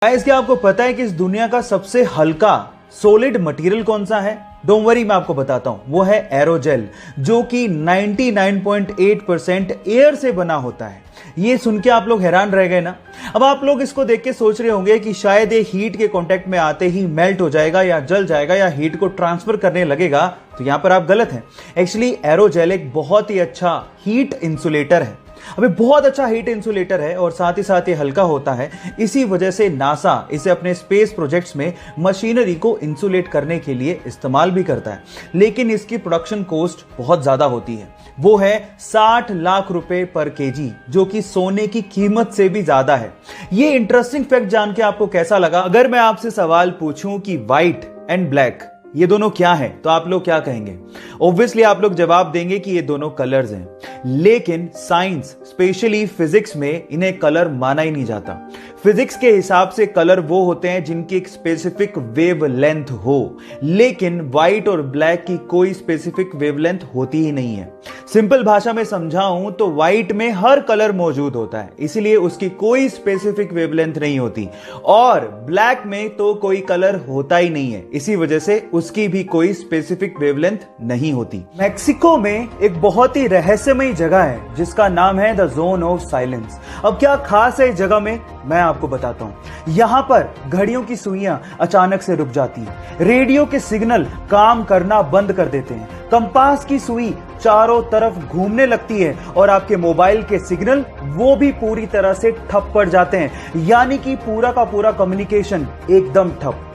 Guys, क्या आपको पता है कि इस दुनिया का सबसे हल्का सॉलिड मटेरियल कौन सा है? डोंट वरी, मैं आपको बताता हूं। वो है एरोजेल, जो कि 99.8% एयर से बना होता है। ये सुन के आप लोग हैरान रह गए ना? अब आप लोग इसको देख के सोच रहे होंगे कि शायद ये हीट के कांटेक्ट में आते ही मेल्ट हो जाएगा या जल जाएगा या हीट को ट्रांसफर करने लगेगा। तो यहां पर आप गलत हैं। एक्चुअली एरोजेल एक बहुत ही अच्छा हीट इंसुलेटर है। अबे बहुत अच्छा हीट इंसुलेटर है और साथ ही साथ ये हल्का होता है। इसी वजह से नासा इसे अपने स्पेस प्रोजेक्ट्स में मशीनरी को इंसुलेट करने के लिए इस्तेमाल भी करता है। लेकिन इसकी प्रोडक्शन कॉस्ट बहुत ज्यादा होती है। वो है 60 लाख रुपए पर केजी, जो कि सोने की कीमत से भी ज्यादा है। ये इंटरेस्टिंग फैक्ट जान के आपको कैसा लगा? अगर मैं आपसे सवाल पूछूं कि व्हाइट एंड ब्लैक ये दोनों क्या है, तो आप लोग क्या कहेंगे? ऑब्वियसली आप लोग जवाब देंगे कि ये दोनों कलर्स हैं। लेकिन साइंस, स्पेशली फिजिक्स में इन्हें कलर माना ही नहीं जाता। फिजिक्स के हिसाब से कलर वो होते हैं जिनकी एक स्पेसिफिक वेव लेंथ हो, लेकिन व्हाइट और ब्लैक की कोई स्पेसिफिक वेव लेंथ होती ही नहीं है। सिंपल भाषा में समझाऊं तो व्हाइट में हर कलर मौजूद होता है, इसलिए उसकी कोई स्पेसिफिक वेवलेंथ नहीं होती, और ब्लैक में तो कोई कलर होता ही नहीं है, इसी वजह से उसकी भी कोई स्पेसिफिक वेवलेंथ नहीं होती। मैक्सिको में एक बहुत ही रहस्यमयी जगह है जिसका नाम है द जोन ऑफ साइलेंस। अब क्या खास है इस जगह में, मैं आपको बताता हूं। यहां पर घड़ियों की सुइयां अचानक से रुक जाती हैं, रेडियो के सिग्नल काम करना बंद कर देते हैं, कंपास की सुई चारों तरफ घूमने लगती है और आपके मोबाइल के सिग्नल वो भी पूरी तरह से ठप पड़ जाते हैं, यानी कि पूरा का पूरा कम्युनिकेशन एकदम ठप।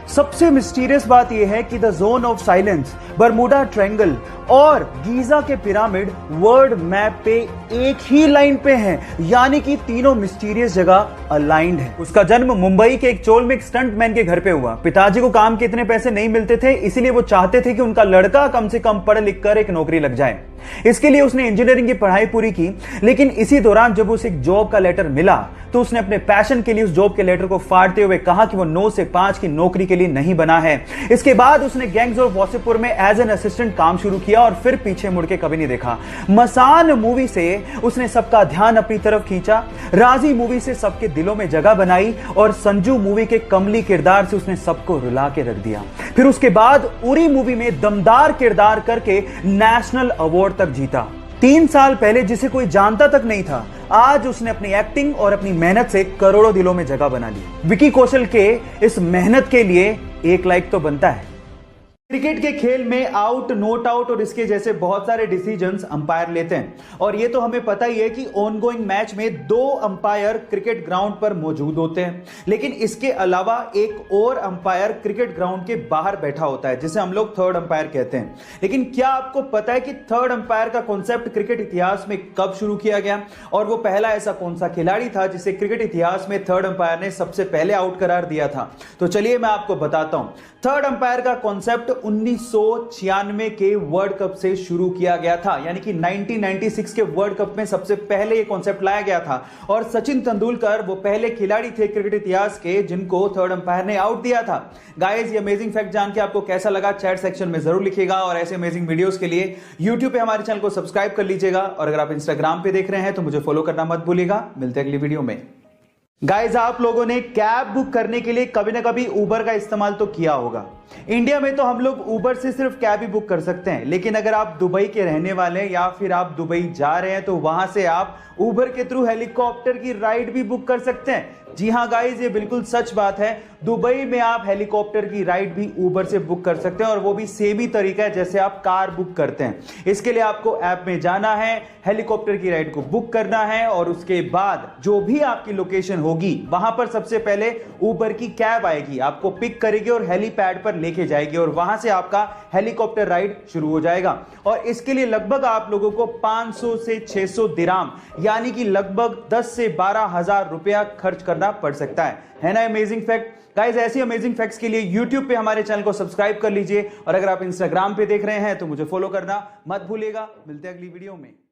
सबसे मिस्टीरियस बात यह है कि the zone of silence, Bermuda triangle और गीजा के पिरामिड वर्ल्ड मैप पे एक ही लाइन पे हैं, यानी कि तीनों मिस्टीरियस जगह अलाइंड है। उसका जन्म मुंबई के एक चोलमिक स्टंटमैन के घर पे हुआ। पिताजी को काम के इतने पैसे नहीं मिलते थे, इसीलिए वो चाहते थे कि उनका लड़का कम से कम पढ़ लिख कर एक नौकरी लग जाए। इसके लिए उसने इंजीनियरिंग की पढ़ाई पूरी की, लेकिन इसी दौरान जब उसे एक जॉब का लेटर मिला तो उसने अपने पैशन के लिए उस जॉब के लेटर को फाड़ते हुए कहा कि वो 9 से 5 की नौकरी के लिए नहीं बना है। इसके बाद उसने गैंग्स ऑफ वासेपुर में एज एन असिस्टेंट काम शुरू किया और फिर पीछे मुड़ के कभी नहीं देखा। मसान मूवी से उसने सबका ध्यान अपनी तरफ खींचा, राजी मूवी से सबके दिलों में जगह बनाई और संजू मूवी के कमली किरदार से उसने सबको रुला के रख दिया। फिर उसके बाद उरी मूवी में दमदार किरदार करके नेशनल अवार्ड तक जीता। 3 साल पहले जिसे कोई जानता तक नहीं था, आज उसने अपनी एक्टिंग और अपनी मेहनत से करोड़ों दिलों में जगह बना ली। विकी कौशल के इस मेहनत के लिए एक लाइक तो बनता है। क्रिकेट के खेल में आउट, नॉट आउट और इसके जैसे बहुत सारे डिसीजंस अंपायर लेते हैं, और ये तो हमें पता ही है कि ऑनगोइंग मैच में 2 अंपायर क्रिकेट ग्राउंड पर मौजूद होते हैं। लेकिन इसके अलावा एक और अंपायर क्रिकेट ग्राउंड के बाहर बैठा होता है, जिसे हम लोग थर्ड अंपायर कहते हैं। लेकिन क्या आपको पता है कि थर्ड अंपायर का कॉन्सेप्ट क्रिकेट इतिहास में कब शुरू किया गया, और वो पहला ऐसा कौन सा खिलाड़ी था जिसे क्रिकेट इतिहास में थर्ड अंपायर ने सबसे पहले आउट करार दिया था? तो चलिए मैं आपको बताता हूं। थर्ड अंपायर का कॉन्सेप्ट 1996 के वर्ल्ड कप से शुरू किया गया था, यानी कि 1996 के वर्ल्ड कप में सबसे पहले यह कॉन्सेप्ट लाया गया था, और सचिन तेंदुलकर वो पहले खिलाड़ी थे क्रिकेट इतिहास के जिनको थर्ड अंपायर ने आउट दिया था। गाइस, ये अमेजिंग फैक्ट जान के आपको कैसा लगा चैट सेक्शन में जरूर लिखिएगा, और ऐसे अमेजिंग वीडियोस के लिए यूट्यूब पे हमारे चैनल को सब्सक्राइब कर लीजिएगा, और अगर आप इंस्टाग्राम पे देख रहे हैं तो मुझे फॉलो करना मत भूलिएगा। मिलते हैं अगली वीडियो में। गाइस, आप लोगों ने कैब बुक करने के लिए कभी ना कभी उबर का इस्तेमाल तो किया होगा। इंडिया में तो हम लोग उबर से सिर्फ कैब ही बुक कर सकते हैं, लेकिन अगर आप दुबई के रहने वाले हैं या फिर आप दुबई जा रहे हैं तो वहां से आप उबर के थ्रू हेलीकॉप्टर की राइड भी बुक कर सकते हैं। जी हां गाइस, ये बिल्कुल सच बात है। दुबई में आप हेलीकॉप्टर की राइड भी उबर से बुक कर सकते हैं, और वो भी सेम ही तरीका है जैसे आप कार बुक करते हैं। इसके लिए आपको ऐप में जाना है, हेलीकॉप्टर की राइड को बुक करना है, और उसके बाद जो भी आपकी लोकेशन होगी वहां पर सबसे पहले उबर की कैब आएगी, आपको पिक करेगी और हेलीपैड पर लेके जाएगी, और वहां से आपका हेलीकॉप्टर राइड शुरू हो जाएगा। और इसके लिए लगभग आप लोगों को 500 से 600 दिराम, यानी कि लगभग 10 से 12 हजार रुपया खर्च करना पड़ सकता है ना अमेजिंग फैक्ट? गाइस, ऐसी अमेजिंग फैक्ट्स के लिए YouTube पे हमारे चैनल को सब्सक्राइब कर लीजिए, और अगर आप इंस्टाग्राम पे देख रहे हैं तो मुझे फॉलो करना मत भूलिएगा। मिलते हैं अगली वीडियो में।